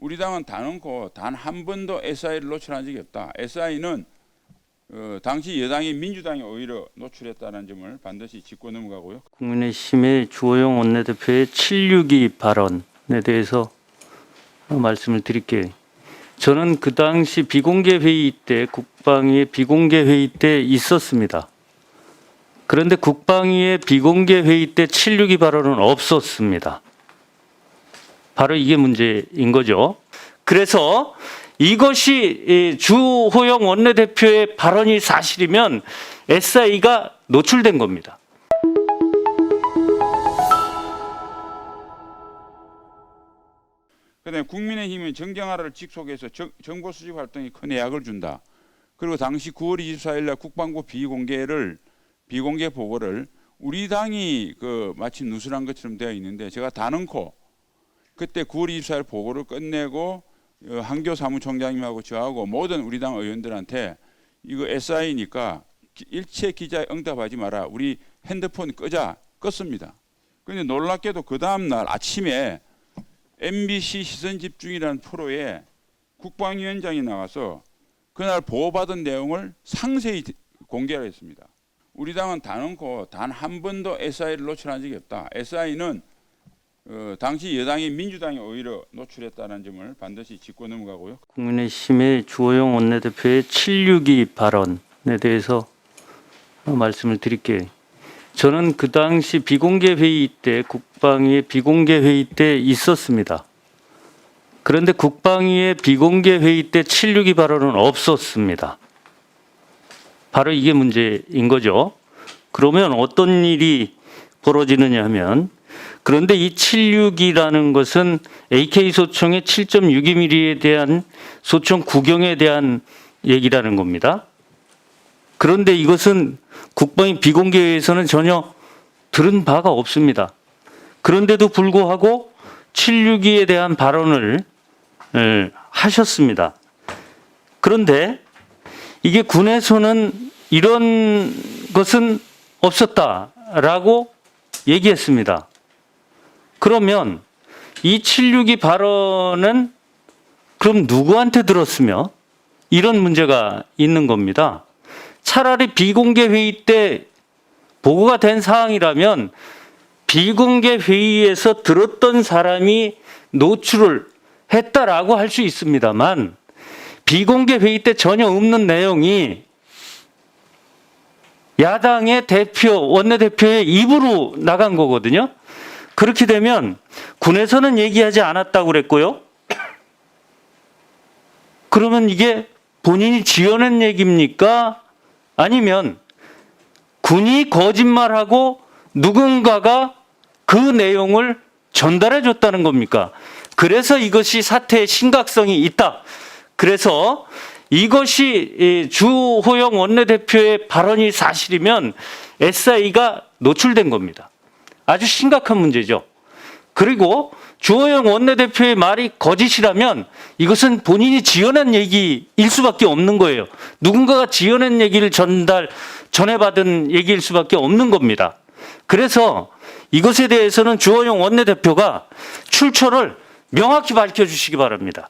우리 당은 단언코 단 한 번도 SI를 노출한 적이 없다. SI는 당시 여당이 민주당이 오히려 노출했다는 점을 반드시 짚고 넘어가고요. 국민의힘의 주호영 원내대표의 762 발언에 대해서 말씀을 드릴게요. 저는 그 당시 비공개 회의 때, 국방위의 비공개 회의 때 있었습니다. 그런데 국방위의 비공개 회의 때 762 발언은 없었습니다. 바로 이게 문제인 거죠. 그래서 이것이 주호영 원내대표의 발언이 사실이면 SI가 노출된 겁니다. 그다음에 국민의힘은 정경화를 직속해서 정보 수집 활동에 큰 해악을 준다. 그리고 당시 9월 24일 날 국방부 비공개 보고를 우리 당이 마치 누설한 것처럼 되어 있는데, 제가 단언코 그때 9월 24일 보고를 끝내고 한교 사무총장님하고 저하고 모든 우리 당 의원들한테 이거 SI니까 일체 기자에 응답하지 마라, 우리 핸드폰 껐습니다. 그런데 놀랍게도 그 다음 날 아침에 MBC 시선집중이라는 프로에 국방위원장이 나와서 그날 보고받은 내용을 상세히 공개를 했습니다. 우리 당은 단언코 단 한 번도 SI를 노출한 적이 없다. SI는 당시 여당이 민주당이 오히려 노출했다는 점을 반드시 짚고 넘어가고요. 국민의힘의 주호영 원내대표의 762 발언에 대해서 말씀을 드릴게요. 저는 그 당시 비공개 회의 때, 국방위의 비공개 회의 때 있었습니다. 그런데 국방위의 비공개 회의 때 762 발언은 없었습니다. 바로 이게 문제인 거죠. 그러면 어떤 일이 벌어지느냐 하면, 그런데 이 762라는 것은 AK 소총의 7.62mm에 대한 소총 구경에 대한 얘기라는 겁니다. 그런데 이것은 국방위 비공개회에서는 전혀 들은 바가 없습니다. 그런데도 불구하고 762에 대한 발언을 하셨습니다. 그런데 이게 군에서는 이런 것은 없었다라고 얘기했습니다. 그러면 이 762 발언은 그럼 누구한테 들었으며 이런 문제가 있는 겁니다. 차라리 비공개 회의 때 보고가 된 사항이라면 비공개 회의에서 들었던 사람이 노출을 했다라고 할 수 있습니다만, 비공개 회의 때 전혀 없는 내용이 야당의 원내대표의 입으로 나간 거거든요. 그렇게 되면 군에서는 얘기하지 않았다고 그랬고요. 그러면 이게 본인이 지어낸 얘기입니까? 아니면 군이 거짓말하고 누군가가 그 내용을 전달해 줬다는 겁니까? 그래서 이것이 사태의 심각성이 있다. 그래서 이것이 주호영 원내대표의 발언이 사실이면 SI가 노출된 겁니다. 아주 심각한 문제죠. 그리고 주호영 원내대표의 말이 거짓이라면 이것은 본인이 지어낸 얘기일 수밖에 없는 거예요. 누군가가 지어낸 얘기를 전해받은 얘기일 수밖에 없는 겁니다. 그래서 이것에 대해서는 주호영 원내대표가 출처를 명확히 밝혀주시기 바랍니다.